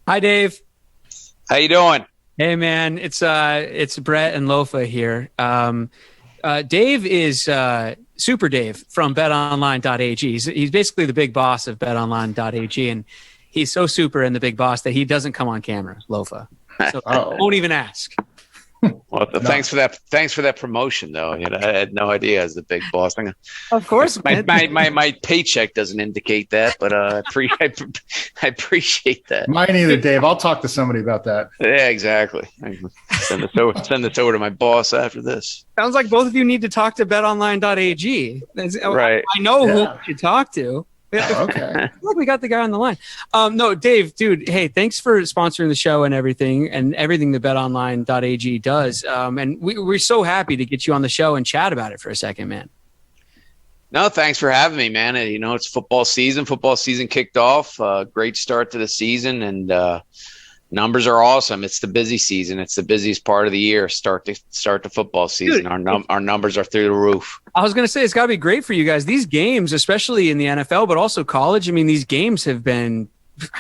Hi, Dave. How you doing? Hey, man. It's Brett and Lofa here. Dave is Super Dave from BetOnline.ag. He's basically the big boss of BetOnline.ag, and he's so super and the big boss that he doesn't come on camera, Lofa. So won't even ask. Well, thanks for that. Thanks for that promotion, though. I had no idea as the big boss. Of course, my paycheck doesn't indicate that, but I appreciate that. Mine either, Dave. I'll talk to somebody about that. Yeah, exactly. Send this over to my boss after this. Sounds like both of you need to talk to BetOnline.ag. Right. I know who you talk to. Okay. I feel like we got the guy on the line. No, Dave, dude, hey, thanks for sponsoring the show and everything that BetOnline.ag does. And we're so happy to get you on the show and chat about it for a second, man. No, thanks for having me, man. And, it's football season. Football season kicked off. Great start to the season, and numbers are awesome. It's the busy season. It's the busiest part of the year. Start the football season. Dude, our numbers are through the roof. I was going to say it's got to be great for you guys. These games, especially in the NFL, but also college. I mean, these games have been.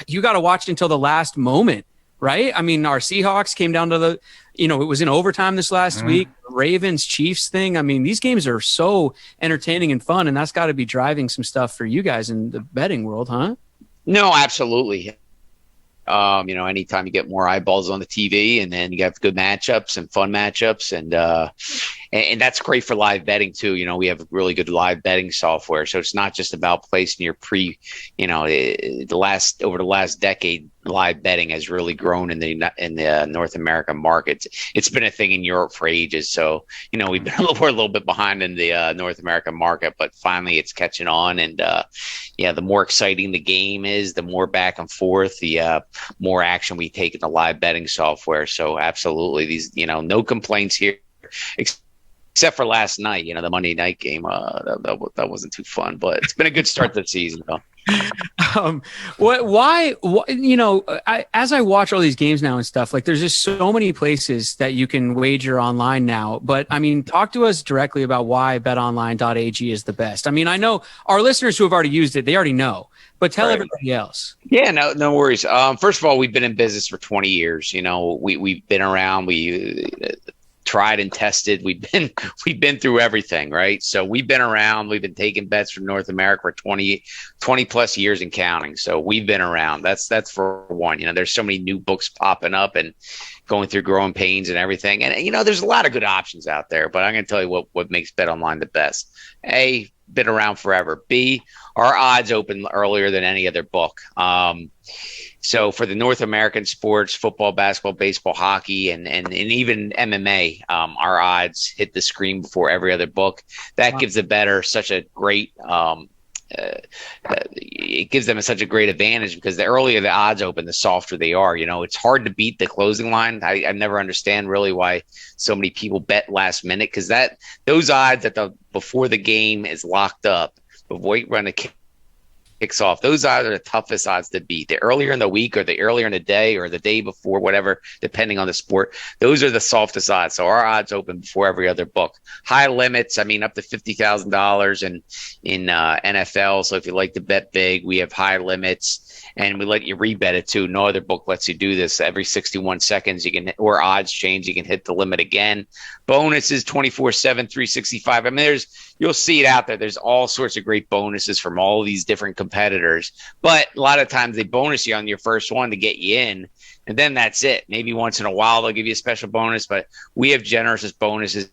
You got to watch until the last moment, right? I mean, our Seahawks came down to it was in overtime this last week. Ravens Chiefs thing. I mean, these games are so entertaining and fun, and that's got to be driving some stuff for you guys in the betting world, huh? No, absolutely. Anytime you get more eyeballs on the TV, and then you have good matchups and fun matchups, and that's great for live betting too. We have really good live betting software, so it's not just about placing your over the last decade. Live betting has really grown in the North American market. It's been a thing in Europe for ages. So, we're a little bit behind in the North American market, but finally it's catching on. And the more exciting the game is, the more back and forth, the more action we take in the live betting software. So absolutely, these no complaints here. Except for last night, the Monday night game, that wasn't too fun, but it's been a good start to the season, though. As I watch all these games now and stuff, like there's just so many places that you can wager online now. But I mean, talk to us directly about why BetOnline.ag is the best. I mean, I know our listeners who have already used it, they already know, but tell everybody else. Yeah, no worries. First of all, we've been in business for 20 years. We've been around. We tried and tested. We've been through everything, right? So we've been around. We've been taking bets from North America for 20 plus years and counting. So we've been around. That's for one. There's so many new books popping up and going through growing pains and everything. And there's a lot of good options out there, but I'm going to tell you what makes BetOnline the best. A, been around forever. B, our odds open earlier than any other book. So for the North American sports, football, basketball, baseball, hockey, and even MMA, our odds hit the screen before every other book. That gives the bettor such a great it gives them such a great advantage, because the earlier the odds open, the softer they are. It's hard to beat the closing line. I never understand really why so many people bet last minute, because those odds before the game is locked up, before you run a kicks off, those odds are the toughest odds to beat. The earlier in the week, or the earlier in the day, or the day before, whatever, depending on the sport, those are the softest odds. So our odds open before every other book. High limits, up to $50,000 in NFL. So if you like to bet big, we have high limits, and we let you rebet it too. No other book lets you do this. Every 61 seconds, or odds change, you can hit the limit again. Bonuses 24/7, 365. You'll see it out there. There's all sorts of great bonuses from all of these different competitors, but a lot of times they bonus you on your first one to get you in, and then that's it. Maybe once in a while they'll give you a special bonus, but we have generous bonuses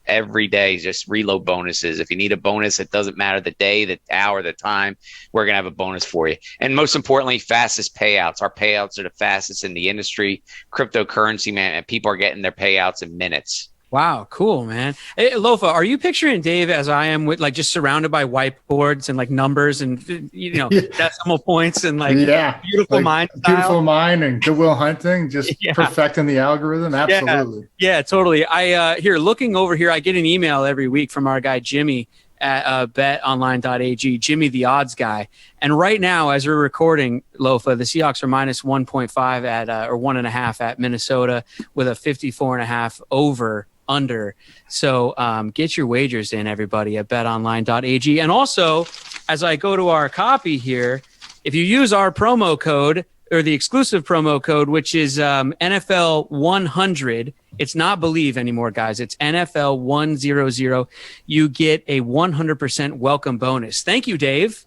every day, just reload bonuses. If you need a bonus, it doesn't matter the day, the hour, the time, we're going to have a bonus for you. And most importantly, fastest payouts. Our payouts are the fastest in the industry. Cryptocurrency, man, and people are getting their payouts in minutes. Wow, cool, man. Hey, Lofa, are you picturing Dave as I am, with just surrounded by whiteboards and numbers and decimal points and beautiful mind style? Beautiful mind and Goodwill Hunting, just perfecting the algorithm. Absolutely. Yeah, totally. I looking over here, I get an email every week from our guy Jimmy at betonline.ag, Jimmy the odds guy. And right now, as we're recording, Lofa, the Seahawks are minus 1.5 at or 1.5 at Minnesota, with a 54.5 over under. So get your wagers in, everybody, at betonline.ag. And also, as I go to our copy here, if you use our promo code or the exclusive promo code, which is NFL 100. It's not Bleav anymore, guys. It's NFL 100. You get a 100% welcome bonus. Thank you, Dave.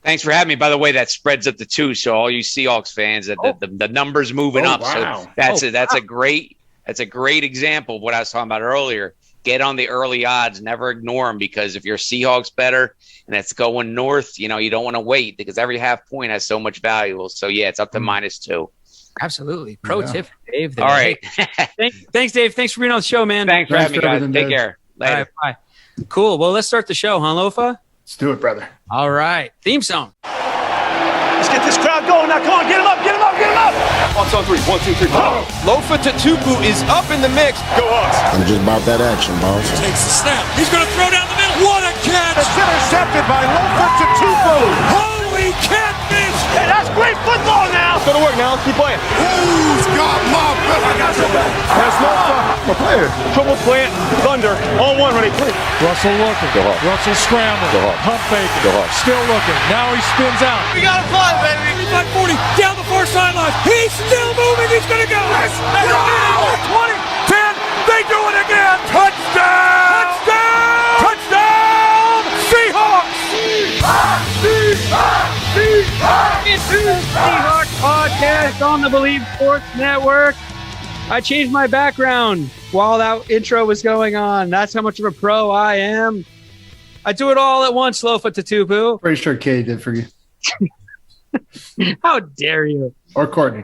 Thanks for having me. By the way, that spreads up to 2, so all you Seahawks fans, the numbers moving up. Wow. So that's a great example of what I was talking about earlier. Get on the early odds. Never ignore them, because if your Seahawks better and it's going north, you don't want to wait, because every half point has so much value. So yeah, it's up to -2. Absolutely. Pro tip, Dave. All right. Thanks, Dave. Thanks for being on the show, man. Thanks for having me, guys. Take care. Later. All right, bye. Cool. Well, let's start the show, huh, Lofa? Let's do it, brother. All right. Theme song. Let's get this crowd going now. Come on, get him up, get him up, get him up. On 3. 1, 2, 3. Lofa Tatupu is up in the mix. Go Hawks. I'm just about that action, boss. Takes the snap. He's going to throw down the middle. What a catch. It's intercepted by Lofa Tatupu. Holy catfish. Hey, that's great football now. Go to work now. Keep playing. Who's got my back? I got your back. That's Lofa. My player. Trouble plant. Thunder. On 1, ready. Play. Russell looking. Go Hawks. Russell scrambling. Go Hawks. Pump faking. Go Hawks. Still looking. Now he spins out. We got to fly, baby. 35-40. Down the far sideline. He's still moving. He's going to go. Let's go. 20, 10. They do it again. Touchdown. Touchdown. Touchdown. Seahawks. It's the Seahawks podcast on the Bleav Sports Network. I changed my background while that intro was going on. That's how much of a pro I am. I do it all at once, Lofa Tatupu. Pretty sure Kay did for you. How dare you? Or Courtney.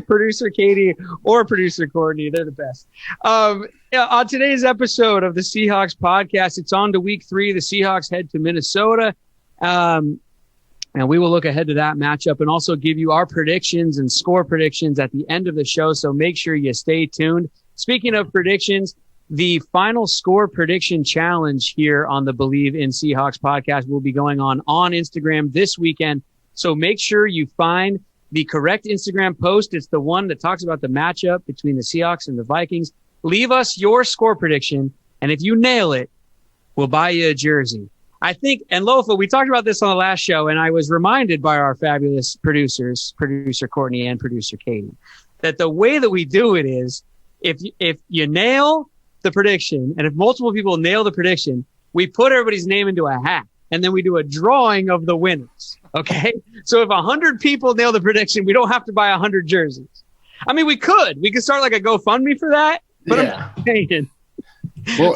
Producer Katie or Producer Courtney, they're the best. On today's episode of the Seahawks podcast, it's on to week 3. The Seahawks head to Minnesota. And we will look ahead to that matchup and also give you our predictions and score predictions at the end of the show. So make sure you stay tuned. Speaking of predictions, the final score prediction challenge here on the Bleav in Seahawks podcast will be going on Instagram this weekend. So make sure you find the correct Instagram post. It's the one that talks about the matchup between the Seahawks and the Vikings. Leave us your score prediction, and if you nail it, we'll buy you a jersey. I think, and Lofa, we talked about this on the last show, and I was reminded by our fabulous producers, Producer Courtney and Producer Katie, that the way that we do it is if you nail the prediction, and if multiple people nail the prediction, we put everybody's name into a hat, and then we do a drawing of the winners. Okay? So if 100 people nail the prediction, we don't have to buy 100 jerseys. I mean, we could start like a GoFundMe for that, but Yeah. I'm saying. Well,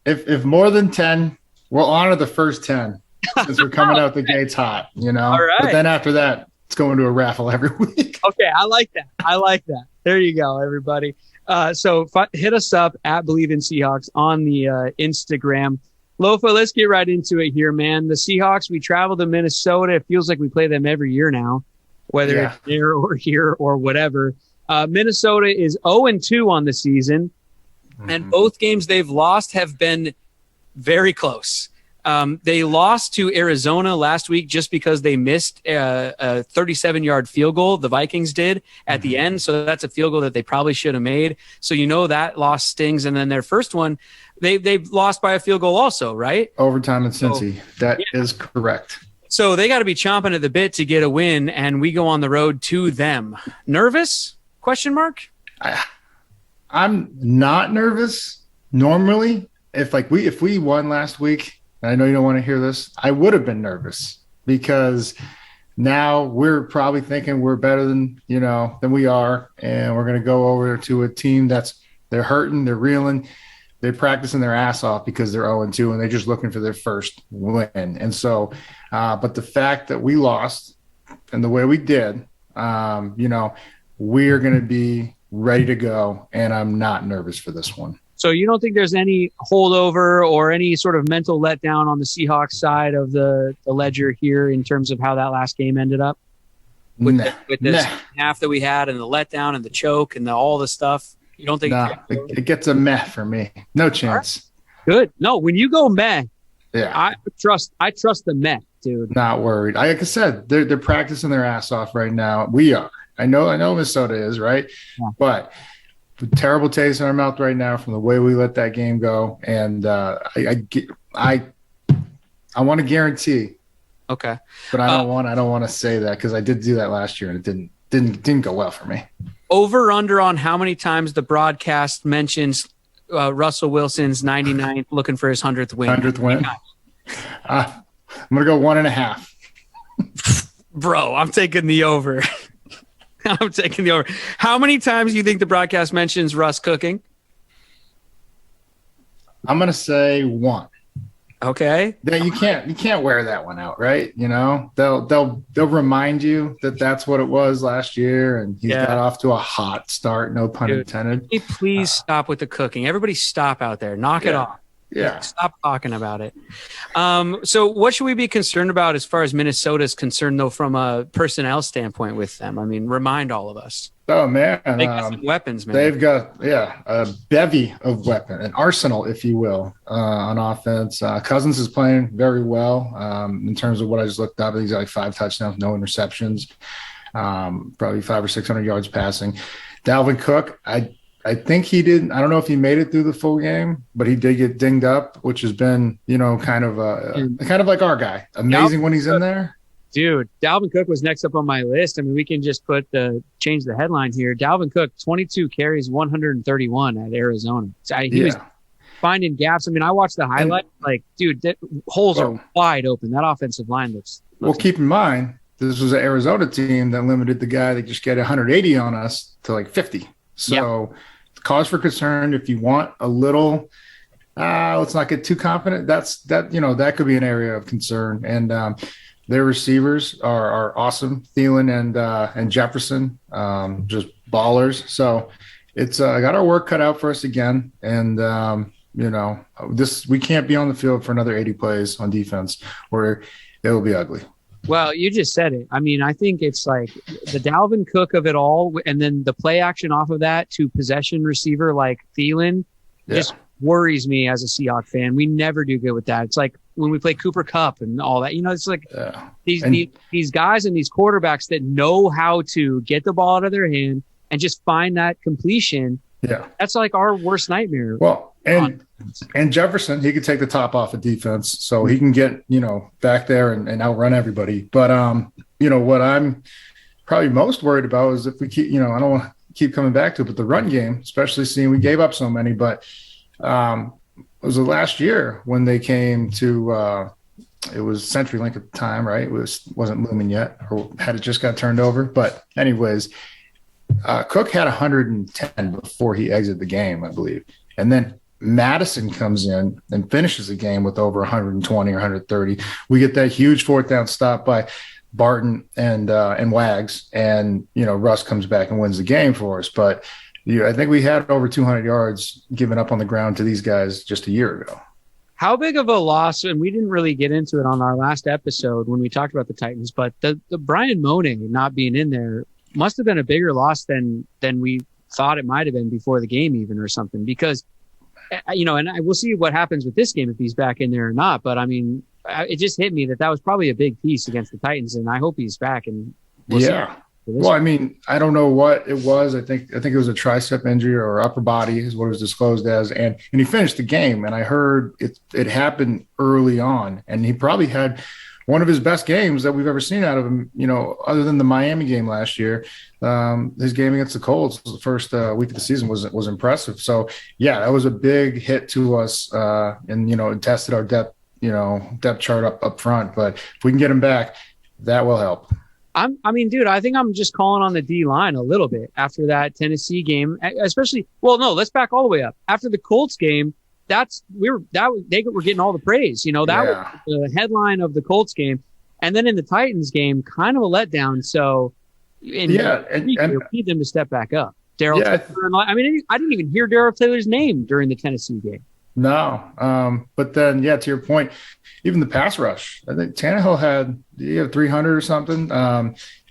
if more than 10, we'll honor the first 10 since we're coming out the gates hot, All right. But then after that, it's going to a raffle every week. Okay, I like that. There you go, everybody. So hit us up at Bleav in Seahawks on the Instagram. Lofa, let's get right into it here, man. The Seahawks, we travel to Minnesota. It feels like we play them every year now, whether it's there or here or whatever. Minnesota is 0-2 on the season, and both games they've lost have been very close. They lost to Arizona last week just because they missed a 37-yard field goal. The Vikings did at the end. So that's a field goal that they probably should have made. So that loss stings. And then their first one, they've lost by a field goal also, right? Overtime in Cincy. That is correct. So they got to be chomping at the bit to get a win, and we go on the road to them. Nervous? Question mark? I'm not nervous normally. If we won last week, and I know you don't want to hear this, I would have been nervous because now we're probably thinking we're better than we are, and we're going to go over to a team they're hurting, they're reeling, they're practicing their ass off because they're 0-2 and they're just looking for their first win. And so, but the fact that we lost and the way we did, we're going to be ready to go, and I'm not nervous for this one. So you don't think there's any holdover or any sort of mental letdown on the Seahawks side of the ledger here in terms of how that last game ended up? With the half that we had and the letdown and the choke and all the stuff? You don't think? It gets a meh for me. No chance. Right. Good. No, when you go meh, yeah, I trust the meh, dude. Not worried. Like I said, they're practicing their ass off right now. We are. I know Minnesota is, right? Yeah. But terrible taste in our mouth right now from the way we let that game go. And I want to guarantee Okay. But I don't want to say that because I did do that last year and it didn't go well for me. Over under on how many times the broadcast mentions Russell Wilson's 99th looking for his 100th win. 100th win. I'm gonna go 1.5. Bro, I'm taking the over. I'm taking the over. How many times do you think the broadcast mentions Russ cooking? I'm gonna say 1. Okay. Then you can't wear that one out, right? You know, they'll remind you that that's what it was last year, and he's got off to a hot start. No pun intended. Hey, please stop with the cooking. Everybody, stop out there. Knock it off. Yeah. Stop talking about it. So, what should we be concerned about as far as Minnesota is concerned, though, from a personnel standpoint with them? I mean, remind all of us. Oh man, they got some weapons, man. They've got a bevy of weapons, an arsenal, if you will, on offense. Cousins is playing very well in terms of what I just looked up. He's got like 5 touchdowns, no interceptions, probably 500 or 600 yards passing. Dalvin Cook, I think he didn't. I don't know if he made it through the full game, but he did get dinged up, which has been, kind of like our guy. Amazing when he's in there. Dude, Dalvin Cook was next up on my list. I mean, we can just change the headline here. Dalvin Cook, 22 carries, 131 at Arizona. So he was finding gaps. I mean, I watched the highlight. Dude, holes are wide open. That offensive line looks well, keep in mind, this was an Arizona team that limited the guy that just got 180 on us to like 50. So cause for concern. If you want a little, let's not get too confident. That could be an area of concern. And their receivers are awesome. Thielen and Jefferson, just ballers. So it's got our work cut out for us again. And we can't be on the field for another 80 plays on defense, or it'll be ugly. Well, you just said it. I mean, I think it's like the Dalvin Cook of it all, and then the play action off of that to possession receiver like Thielen just worries me as a Seahawks fan. We never do good with that. It's like when we play Cooper Kupp and all that. It's like these guys and these quarterbacks that know how to get the ball out of their hand and just find that completion. Yeah, that's like our worst nightmare. Well, and Jefferson, he could take the top off of defense, so he can get back there and outrun everybody. But what I'm probably most worried about is if we keep I don't want to keep coming back to it, but the run game, especially seeing we gave up so many. But it was the last year when they came to it was CenturyLink at the time, right? It wasn't Lumen yet, or had it just got turned over. But anyways, Cook had 110 before he exited the game, I Bleav. And then Madison comes in and finishes the game with over 120 or 130. We get that huge 4th down stop by Barton and Wags, and Russ comes back and wins the game for us. But I think we had over 200 yards given up on the ground to these guys just a year ago. How big of a loss, and we didn't really get into it on our last episode when we talked about the Titans, but the Brian Moning not being in there must have been a bigger loss than we thought it might have been before the game even, or something, because and we'll see what happens with this game if he's back in there or not. But I mean, it just hit me that was probably a big piece against the Titans, and I hope he's back. And well, I mean, I don't know what it was. I think it was a tricep injury or upper body is what it was disclosed as, and he finished the game. And I heard it happened early on, and he probably had one of his best games that we've ever seen out of him, other than the Miami game last year. His game against the Colts, the first week of the season, was impressive. So, that was a big hit to us, and, it tested our depth chart up front. But if we can get him back, that will help. I mean, I think I'm just calling on the D-line a little bit after that Tennessee game, especially. Well, no, let's back all the way up. After the Colts game, they were getting all the praise. That was the headline of the Colts game, and then in the Titans game, kind of a letdown. So, we need them to step back up. Darryl Taylor. I mean, I didn't even hear Darryl Taylor's name during the Tennessee game. No, but then to your point, even the pass rush. I think Tannehill had 300 or something.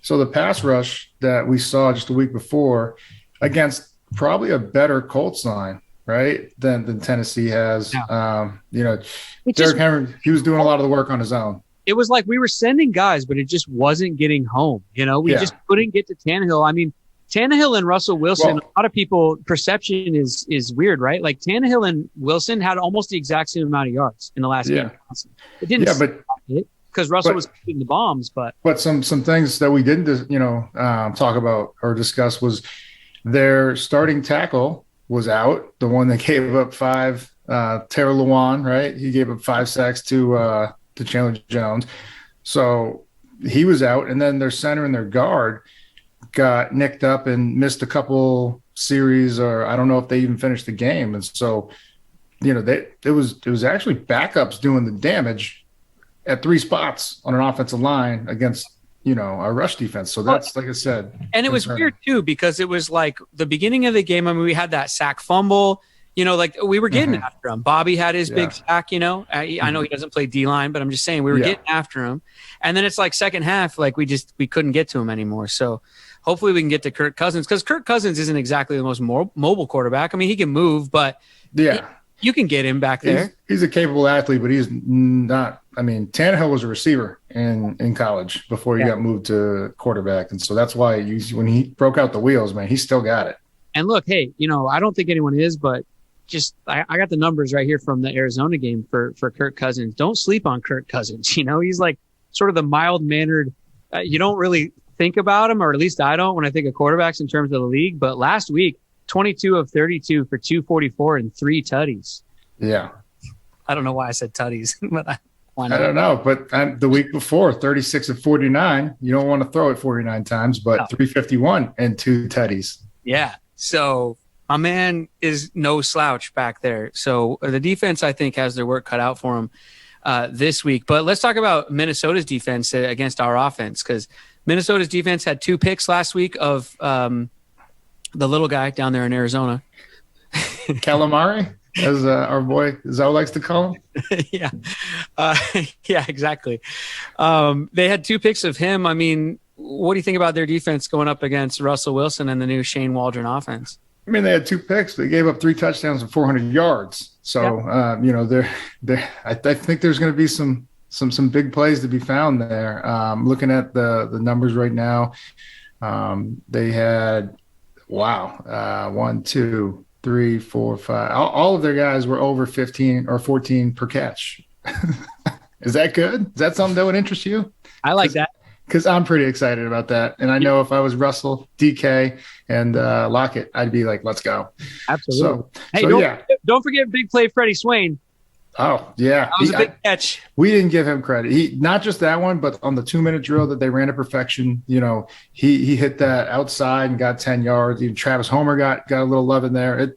So the pass rush that we saw just a week before against probably a better Colts line, right, than Tennessee has. Yeah. Derrick Henry, he was doing a lot of the work on his own. It was like we were sending guys, but it just wasn't getting home. We just couldn't get to Tannehill. I mean, Tannehill and Russell Wilson, a lot of people perception is weird, right? Like Tannehill and Wilson had almost the exact same amount of yards in the last game. It didn't. Yeah, but because Russell was shooting the bombs. But some things that we didn't, talk about or discuss was their starting tackle was out. The one that gave up 5, Taylor Lewan, right? He gave up 5 sacks to Chandler Jones. So he was out. And then their center and their guard got nicked up and missed a couple series, or I don't know if they even finished the game. And so, it was actually backups doing the damage at 3 spots on an offensive line against, our rush defense. So that's, like I said. And it was weird too, because it was like the beginning of the game. I mean, we had that sack fumble, like we were getting after him. Bobby had his big sack, I know he doesn't play D-line, but I'm just saying we were getting after him. And then it's like second half, like we couldn't get to him anymore. So hopefully we can get to Kirk Cousins, because Kirk Cousins isn't exactly the most mobile quarterback. I mean, he can move, but you can get him back there. He's a capable athlete, but he's not. I mean, Tannehill was a receiver in college before he got moved to quarterback. And so that's why when he broke out the wheels, man, he still got it. And look, hey, I don't think anyone is, but just I got the numbers right here from the Arizona game for Kirk Cousins. Don't sleep on Kirk Cousins. He's like sort of the mild-mannered. You don't really think about him, or at least I don't when I think of quarterbacks in terms of the league. But last week, 22 of 32 for 244 and 3 tutties. Yeah. I don't know why I said tutties, but why not? I don't know. But the week before, 36 of 49. You don't want to throw it 49 times, but 351 and 2 tutties. Yeah. So my man is no slouch back there. So the defense, I think, has their work cut out for him this week. But let's talk about Minnesota's defense against our offense, because Minnesota's defense had 2 picks last week of the little guy down there in Arizona. Calamari, as our boy Zoe likes to call him. Yeah. Yeah, exactly. They had 2 picks of him. I mean, what do you think about their defense going up against Russell Wilson and the new Shane Waldron offense? I mean, they had 2 picks. They gave up 3 touchdowns and 400 yards. So, I think there's going to be some big plays to be found there. Looking at the numbers right now, they had 1, 2, 3, 4, 5. All of their guys were over 15 or 14 per catch. Is that good? Is that something that would interest you? I like that. Because I'm pretty excited about that. And I know if I was Russell, DK, and Lockett, I'd be like, let's go. Absolutely. Don't forget big play Freddie Swain. Oh, yeah. That was a big catch. We didn't give him credit. He not just that one, but on the 2-minute drill that they ran to perfection, he hit that outside and got 10 yards. Even Travis Homer got a little love in there.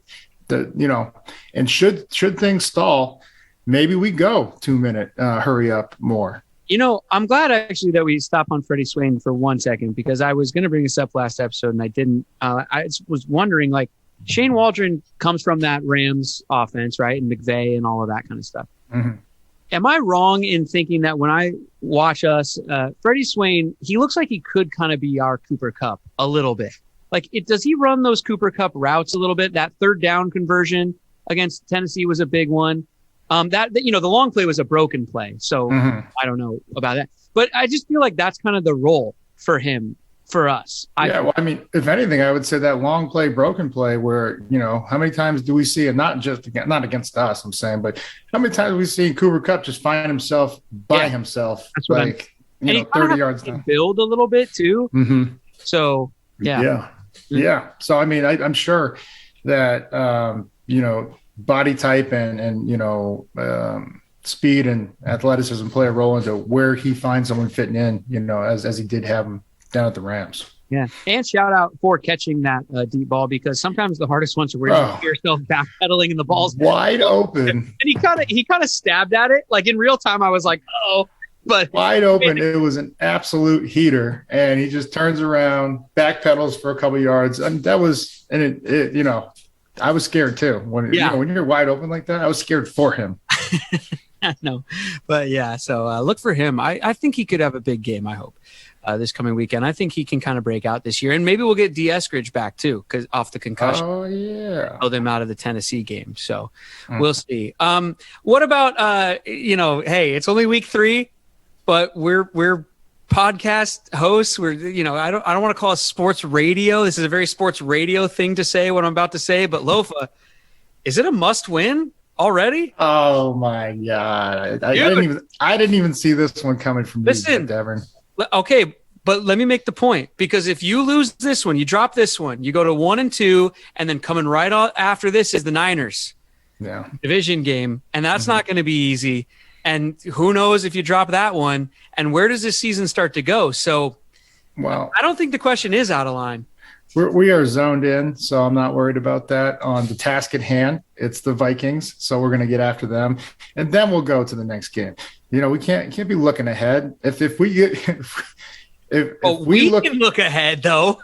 And should things stall, maybe we go 2-minute hurry up more. I'm glad actually that we stop on Freddie Swain for 1 second, because I was going to bring this up last episode and I didn't. I was wondering, like, Shane Waldron comes from that Rams offense, right? And McVay and all of that kind of stuff. Mm-hmm. Am I wrong in thinking that when I watch us, Freddie Swain, he looks like he could kind of be our Cooper Kupp a little bit? Like, does he run those Cooper Kupp routes a little bit? That 3rd down conversion against Tennessee was a big one. The long play was a broken play. So I don't know about that. But I just feel like that's kind of the role for him, for us. If anything, I would say that long play, broken play where, how many times do we see it? Not against us, I'm saying, but how many times have we seen Cooper Kupp just find himself by himself? That's what and he 30 yards down. Build a little bit too. Mm-hmm. So, yeah. So, I mean, I'm sure that, body type and speed and athleticism play a role into where he finds someone fitting in, as he did have him down at the Rams. Yeah. And shout out for catching that deep ball, because sometimes the hardest ones are where you hear yourself backpedaling and the ball's wide open. And he kind of stabbed at it. Like in real time, I was like, oh, but wide open. It was an absolute heater. And he just turns around, backpedals for a couple yards. And that was, and it I was scared too. When you're wide open like that, I was scared for him. No, but yeah. So look for him. I think he could have a big game. I hope this coming weekend. I think he can kind of break out this year, and maybe we'll get D. Eskridge back too, because off the concussion. Oh yeah, pulled him out of the Tennessee game. So we'll see. What about Hey, it's only week 3, but we're podcast hosts. We're I don't want to call it sports radio. This is a very sports radio thing to say what I'm about to say, but Lofa, is it a must win? already? Oh my God. I didn't even see this one coming from you, Davern. Okay, but let me make the point, because if you lose this one, you drop this one, you go to 1-2, and then coming right after this is the Niners. Yeah. Division game, and that's not going to be easy. And who knows if you drop that one, and where does this season start to go? So, well, I don't think the question is out of line. We are zoned in, so I'm not worried about that. On the task at hand, it's the Vikings, so we're going to get after them, and then we'll go to the next game. You know, we can't be looking ahead. If we get if we can look ahead though.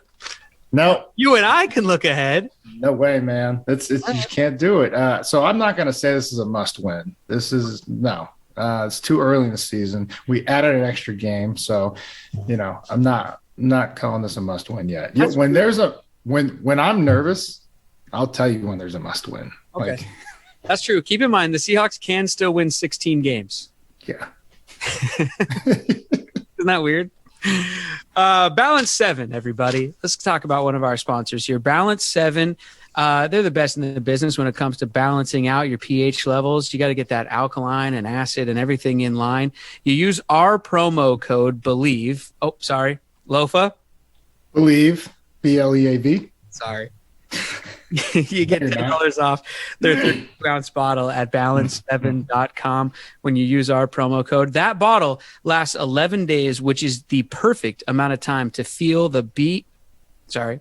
No, you and I can look ahead. No way, man. It's you just can't do it. So I'm not going to say this is a must win. This is no. It's too early in the season. We added an extra game, so you know I'm not calling this a must win yet. When I'm nervous, I'll tell you when there's a must win. Okay, that's true. Keep in mind the Seahawks can still win 16 games. Yeah. Isn't that weird? Balance 7, everybody. Let's talk about one of our sponsors here. Balance 7. They're the best in the business when it comes to balancing out your pH levels. You got to get that alkaline and acid and everything in line. You use our promo code Bleav. Oh, sorry. Lofa. Bleav. BLEAV. Sorry. You get $10 off their 32-ounce bottle at balance7.com when you use our promo code. That bottle lasts 11 days, which is the perfect amount of time to feel the beat. Sorry.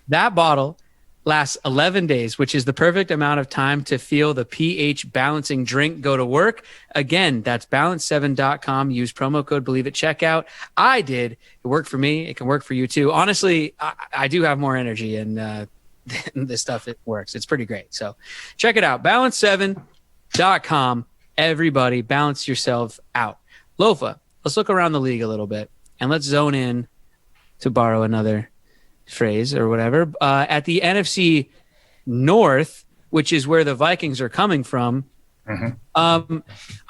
That bottle lasts 11 days, which is the perfect amount of time to feel the pH balancing drink go to work. Again, that's balance7.com. Use promo code Bleav at checkout. I did. It worked for me. It can work for you too. Honestly, I do have more energy and this stuff, it works. It's pretty great. So check it out. Balance7.com. Everybody, balance yourself out. Lofa, let's look around the league a little bit and let's zone in, to borrow another phrase or whatever, at the NFC North, which is where the Vikings are coming from. I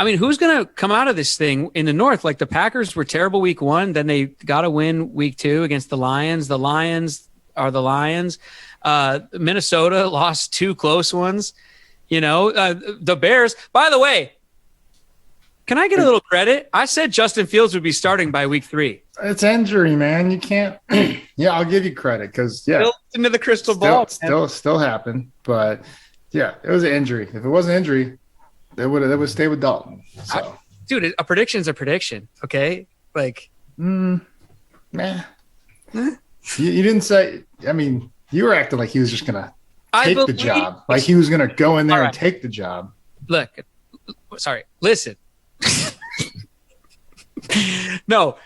mean, who's going to come out of this thing in the North? Like the Packers were terrible week 1, then they got to win week 2 against the Lions. The Lions are the Lions. Minnesota lost 2 close ones. You know, the Bears, by the way, can I get a little credit? I said Justin Fields would be starting by week 3. It's injury, man. You can't. Yeah, I'll give you credit because Still into the crystal ball. Still happened, but yeah, it was an injury. If it wasn't injury, they would stay with Dalton. So, dude, a prediction's a prediction. Okay, like, nah. You didn't say. I mean, you were acting like he was just gonna take the job, like he was gonna go in there and take the job. Look, sorry. Listen. No,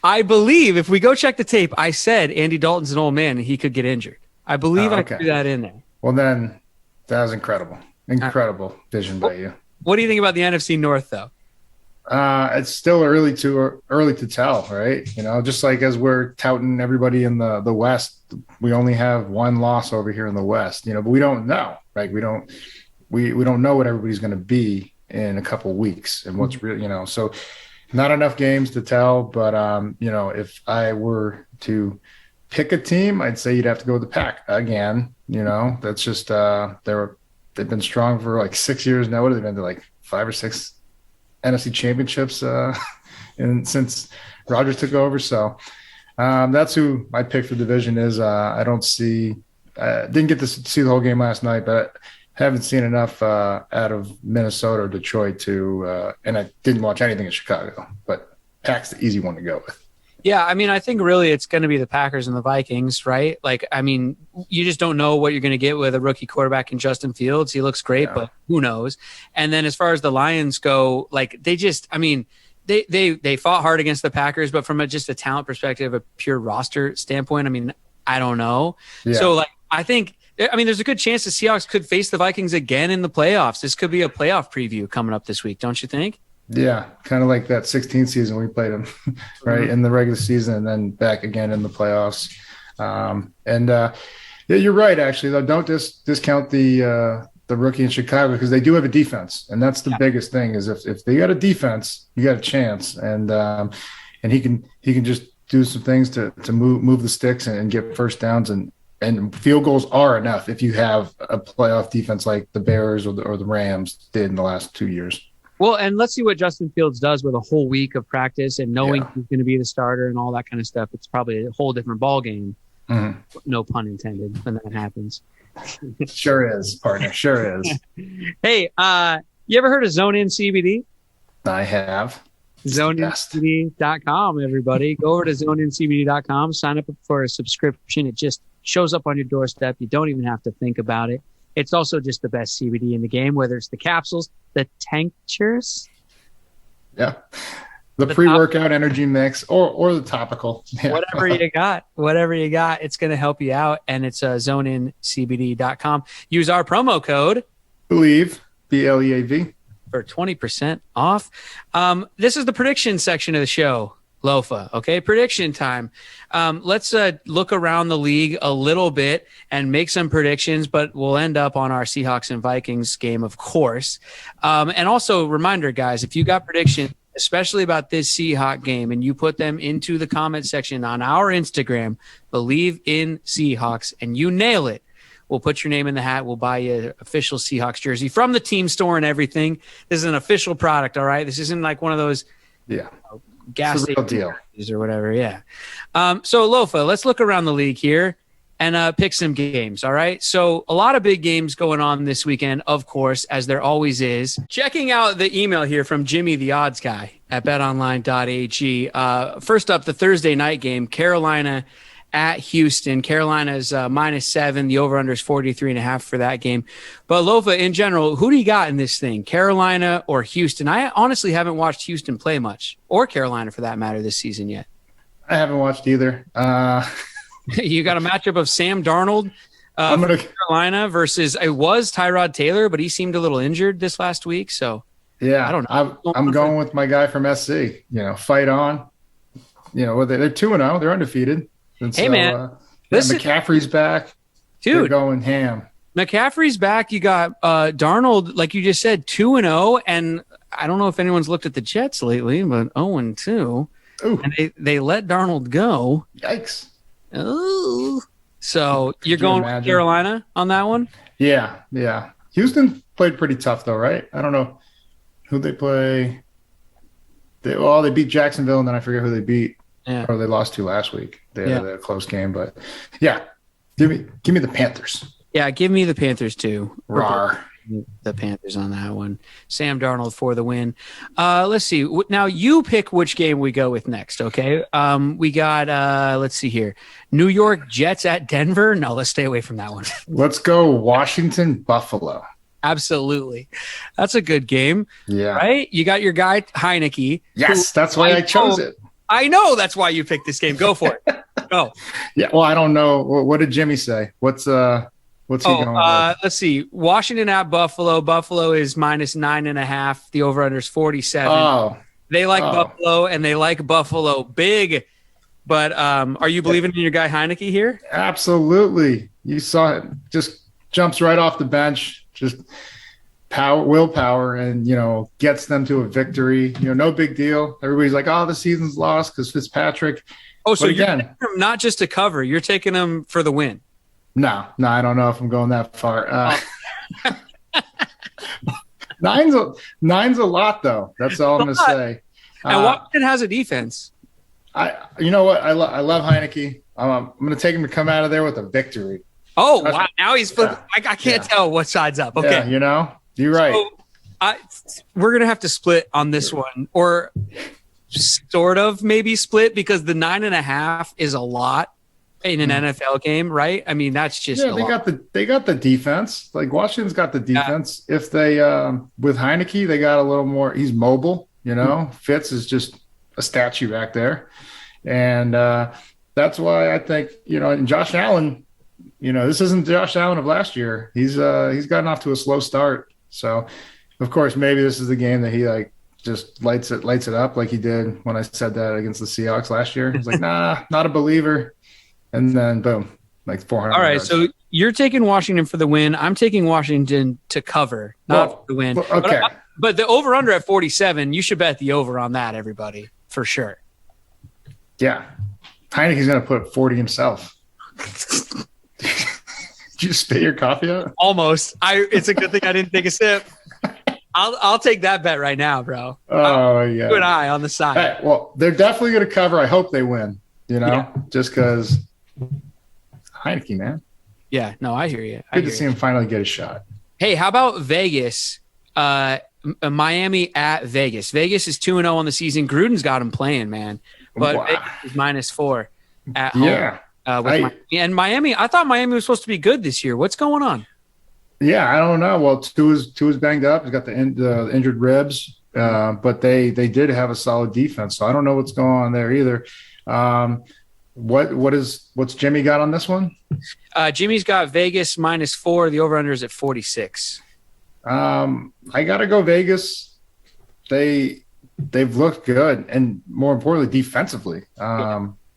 I believe if we go check the tape, I said Andy Dalton's an old man and he could get injured. I believe I threw that in there. Well, then that was incredible. Incredible vision by you. What do you think about the NFC North, though? It's still early to tell, right? You know, just like as we're touting everybody in the West, we only have one loss over here in the West, you know, but we don't know, right? We don't know what everybody's going to be in a couple weeks and what's really, you know, so not enough games to tell, but you know, if I were to pick a team, I'd say you'd have to go with the Pack again. You know, that's just they've been strong for like 6 years now. What have they been to, like 5 or 6 NFC championships and since Rodgers took over? So that's who my pick for division is. I don't see didn't get to see the whole game last night, but haven't seen enough out of Minnesota or Detroit to and I didn't watch anything in Chicago, but Pack's the easy one to go with. Yeah, I mean, I think really it's going to be the Packers and the Vikings, right? Like, I mean, you just don't know what you're going to get with a rookie quarterback in Justin Fields. He looks great, but who knows? And then as far as the Lions go, like they just, I mean, they fought hard against the Packers, but from just a talent perspective, a pure roster standpoint, I mean, I don't know. Yeah. So, like, I think, I mean, there's a good chance the Seahawks could face the Vikings again in the playoffs. This could be a playoff preview coming up this week, don't you think? Yeah, kind of like that 16th season we played them, right, in the regular season and then back again in the playoffs. Yeah, you're right, actually, though. Don't discount the rookie in Chicago because they do have a defense, and that's the biggest thing is if they got a defense, you got a chance, and he can just do some things to move the sticks and get first downs and And field goals are enough if you have a playoff defense like the Bears or the Rams did in the last 2 years. Well, and let's see what Justin Fields does with a whole week of practice and knowing he's going to be the starter and all that kind of stuff. It's probably a whole different ball game. No pun intended when that happens. Sure is, partner. Sure is. Hey, you ever heard of Zone In CBD? I have. ZoneInCBD.com, everybody. Go over to ZoneInCBD.com, sign up for a subscription. It just shows up on your doorstep. You don't even have to think about it. It's also just the best CBD in the game, whether it's the capsules, the tinctures. Yeah. The pre-workout energy mix or the topical. Yeah. Whatever you got, it's going to help you out. And it's ZoneInCBD.com. Use our promo code Bleav, BLEAV. For 20% off. This is the prediction section of the show, Lofa. Okay, prediction time. Let's look around the league a little bit and make some predictions, but we'll end up on our Seahawks and Vikings game, of course. And also, reminder, guys, if you got predictions, especially about this Seahawk game, and you put them into the comment section on our Instagram, Bleav in Seahawks, and you nail it, we'll put your name in the hat. We'll buy you an official Seahawks jersey from the team store and everything. This is an official product, all right? This isn't like one of those gas station deal or whatever, yeah. So, Lofa, let's look around the league here and pick some games, all right? So a lot of big games going on this weekend, of course, as there always is. Checking out the email here from Jimmy the Odds Guy at betonline.ag. First up, the Thursday night game, Carolina at Houston. Carolina's -7. The over-under is 43.5 for that game. But, Lofa, in general, who do you got in this thing, Carolina or Houston? I honestly haven't watched Houston play much, or Carolina for that matter, this season yet. I haven't watched either. You got a matchup of Sam Darnold from Carolina versus it was Tyrod Taylor, but he seemed a little injured this last week. So, yeah, I don't know. I'm going with my guy from SC. Fight on. They're 2-0. They're undefeated. And hey, so, man. Listen, McCaffrey's back. Dude. They're going ham. McCaffrey's back. You got Darnold, like you just said, 2-0. And I don't know if anyone's looked at the Jets lately, but 0-2. Ooh. And they let Darnold go. Yikes. Oh. So you're going with Carolina on that one? Yeah. Houston played pretty tough, though, right? I don't know who they play. They beat Jacksonville, and then I forget who they beat. Yeah. Or they lost to last week. They had a close game, but yeah, give me the Panthers. Yeah, give me the Panthers too. Rawr. The Panthers on that one. Sam Darnold for the win. Let's see. Now you pick which game we go with next, okay? We got, let's see here. New York Jets at Denver. No, let's stay away from that one. Let's go Washington, Buffalo. Absolutely. That's a good game. Yeah. Right? You got your guy Heineke. Yes, that's why I chose it. I know that's why you picked this game. Go for it. Go. Yeah, well, I don't know. What did Jimmy say? What's he going with? Let's see. Washington at Buffalo. Buffalo is -9.5. The over-under is 47. Oh. They like Buffalo, and they like Buffalo big. But are you believing in your guy Heineke here? Absolutely. You saw it. Just jumps right off the bench. Just willpower, and gets them to a victory. No big deal. Everybody's like, "Oh, the season's lost because Fitzpatrick." Oh, so you're taking them not just to cover, you're taking them for the win. No, I don't know if I'm going that far. Nine's a lot, though. That's all I'm going to say. And Washington has a defense. You know what? I love Heineke. I'm going to take him to come out of there with a victory. Oh, wow. Now he's flipping. I can't tell what side's up. Okay. Yeah, you're right. So, we're going to have to split on this one, or sort of maybe split, because the 9.5 is a lot in an NFL game, right? I mean, that's just they got the defense. Like Washington's got the defense. Yeah. If they with Heineke, they got a little more. He's mobile. Fitz is just a statue back there, and that's why I think and Josh Allen. This isn't Josh Allen of last year. He's gotten off to a slow start. So, of course, maybe this is the game that he just lights it up like he did when I said that against the Seahawks last year. He's like, nah, not a believer. And then boom, 400. All right, yards. so you're taking Washington for the win. I'm taking Washington to cover, not for the win. Okay. But the over-under at 47, you should bet the over on that, everybody, for sure. Yeah. Heineke's going to put 40 himself. Did you spit your coffee out? Almost. It's a good thing I didn't take a sip. I'll take that bet right now, bro. Oh, yeah. You and I on the side. Hey, well, they're definitely going to cover. I hope they win, just because Heineke, man. Yeah, no, I hear you. Good to see him finally get a shot. Hey, how about Vegas? Miami at Vegas. Vegas is 2-0 on the season. Gruden's got him playing, man. But Wow. Vegas is -4 at home. Yeah. Miami. And Miami, I thought Miami was supposed to be good this year. What's going on? Yeah, I don't know. Well, two is banged up. He's got the injured ribs, but they did have a solid defense. So I don't know what's going on there either. What's Jimmy got on this one? Jimmy's got Vegas -4. The over/under is at 46. I got to go Vegas. They've looked good, and more importantly, defensively.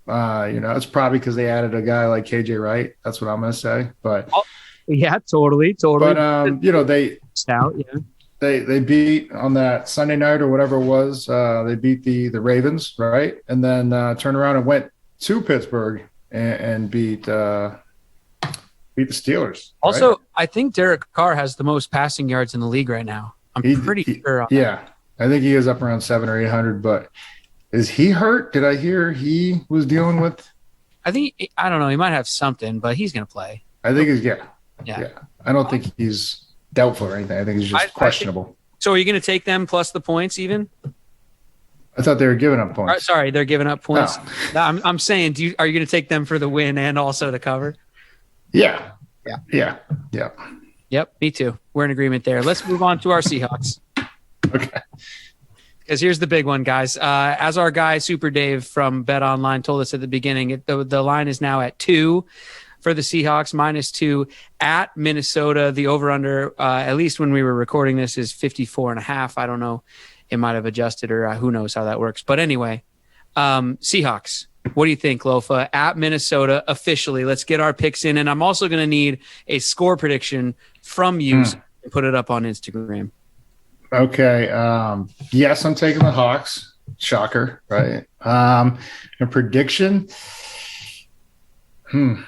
It's probably because they added a guy like KJ Wright. That's what I'm going to say. But yeah, totally. But they stout. Yeah, they beat on that Sunday night or whatever it was. They beat the Ravens, right, and then turned around and went to Pittsburgh and beat the Steelers. Also, right? I think Derek Carr has the most passing yards in the league right now. I'm pretty sure. On that. I think he is up around 700 or 800. But is he hurt? Did I hear he was dealing with? I don't know. He might have something, but he's going to play. I think he's Yeah. I don't think he's doubtful or anything. I think he's just questionable. So are you going to take them plus the points even? I thought they were giving up points. Sorry, they're giving up points. No. I'm saying, are you going to take them for the win and also the cover? Yeah. Yep, me too. We're in agreement there. Let's move on to our Seahawks. Okay. Because here's the big one, guys. As our guy Super Dave from Bet Online told us at the beginning, the line is now at 2 for the Seahawks, -2 at Minnesota. The over/under, at least when we were recording this, is 54.5. I don't know. It might have adjusted, or who knows how that works. But anyway, Seahawks. What do you think, Lofa? At Minnesota, officially. Let's get our picks in. And I'm also going to need a score prediction from you so you can put it up on Instagram. Okay. Yes, I'm taking the Hawks. Shocker, right? A prediction. I'm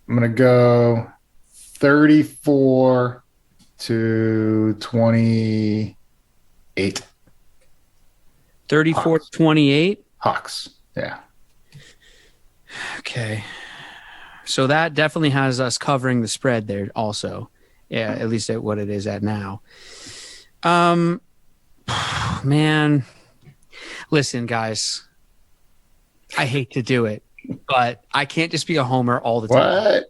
going to go 34-28. 34-28. Hawks. Yeah. Okay. So that definitely has us covering the spread there also. Yeah, at least at what it is at now. Man, listen, guys, I hate to do it, but I can't just be a homer all the time. What?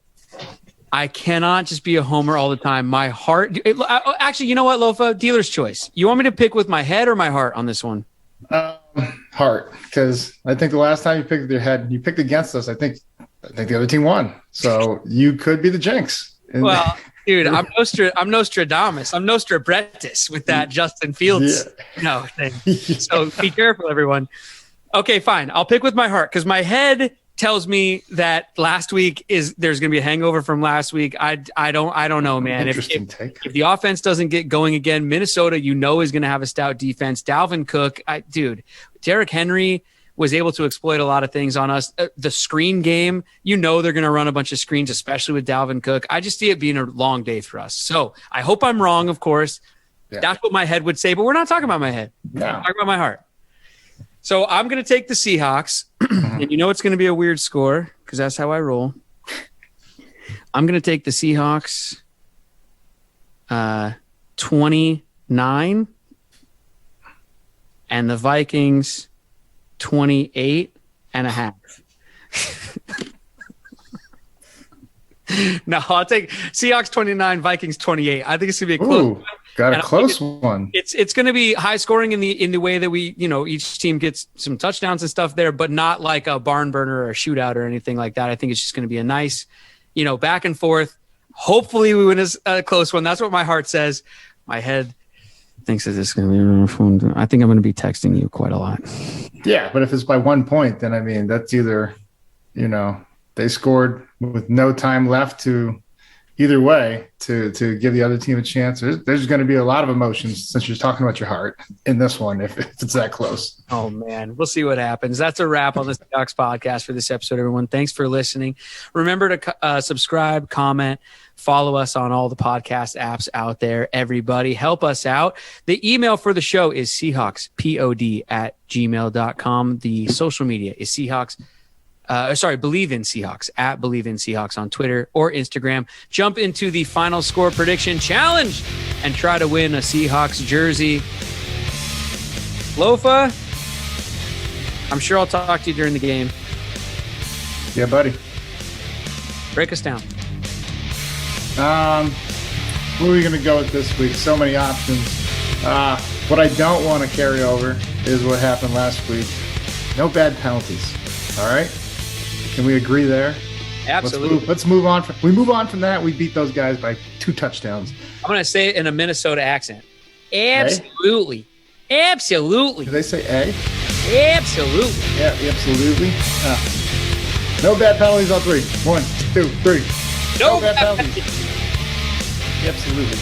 I cannot just be a homer all the time. My heart – actually, you know what, Lofa? Dealer's choice. You want me to pick with my head or my heart on this one? Heart, because I think the last time you picked with your head, you picked against us. I think the other team won, so you could be the jinx. Well, dude, I'm Nostradamus. I'm Nostrabretis with that Justin Fields thing. So be careful, everyone. Okay, fine. I'll pick with my heart because my head tells me that last week there's going to be a hangover from last week. I don't know, man. If the offense doesn't get going again, Minnesota, is going to have a stout defense. Dalvin Cook, Derrick Henry was able to exploit a lot of things on us. The screen game, they're going to run a bunch of screens, especially with Dalvin Cook. I just see it being a long day for us. So I hope I'm wrong, of course. Yeah. That's what my head would say, but we're not talking about my head. No. We're talking about my heart. So I'm going to take the Seahawks, and it's going to be a weird score because that's how I roll. I'm going to take the Seahawks 29 and the Vikings 28.5. No, I'll take Seahawks 29, Vikings 28. I think it's going to be a close one. Got a close one. It's going to be high scoring in the way that we, each team gets some touchdowns and stuff there, but not like a barn burner or a shootout or anything like that. I think it's just going to be a nice, back and forth. Hopefully we win a close one. That's what my heart says. My head thinks that this is going to be a fun. I think I'm going to be texting you quite a lot. Yeah, but if it's by 1 point, then that's either, they scored with no time left to either way to give the other team a chance. There's going to be a lot of emotions since you're talking about your heart in this one if it's that close. Oh, man. We'll see what happens. That's a wrap on the Seahawks podcast for this episode, everyone. Thanks for listening. Remember to subscribe, comment, follow us on all the podcast apps out there. Everybody, help us out. The email for the show is seahawkspod@gmail.com. The social media is Seahawks. Bleav in Seahawks at Bleav in Seahawks on Twitter or Instagram. Jump into the final score prediction challenge and try to win a Seahawks jersey. Lofa, I'm sure I'll talk to you during the game. Yeah, buddy. Break us down. Where are we going to go with this week? So many options. What I don't want to carry over is what happened last week. No bad penalties. All right? Can we agree there? Absolutely. Let's move on. We move on from that. We beat those guys by 2 touchdowns. I'm going to say it in a Minnesota accent. Absolutely. Absolutely. Did they say A? Absolutely. Yeah, absolutely. No bad penalties on 3. 1, 2, 3. No bad penalties. Absolutely.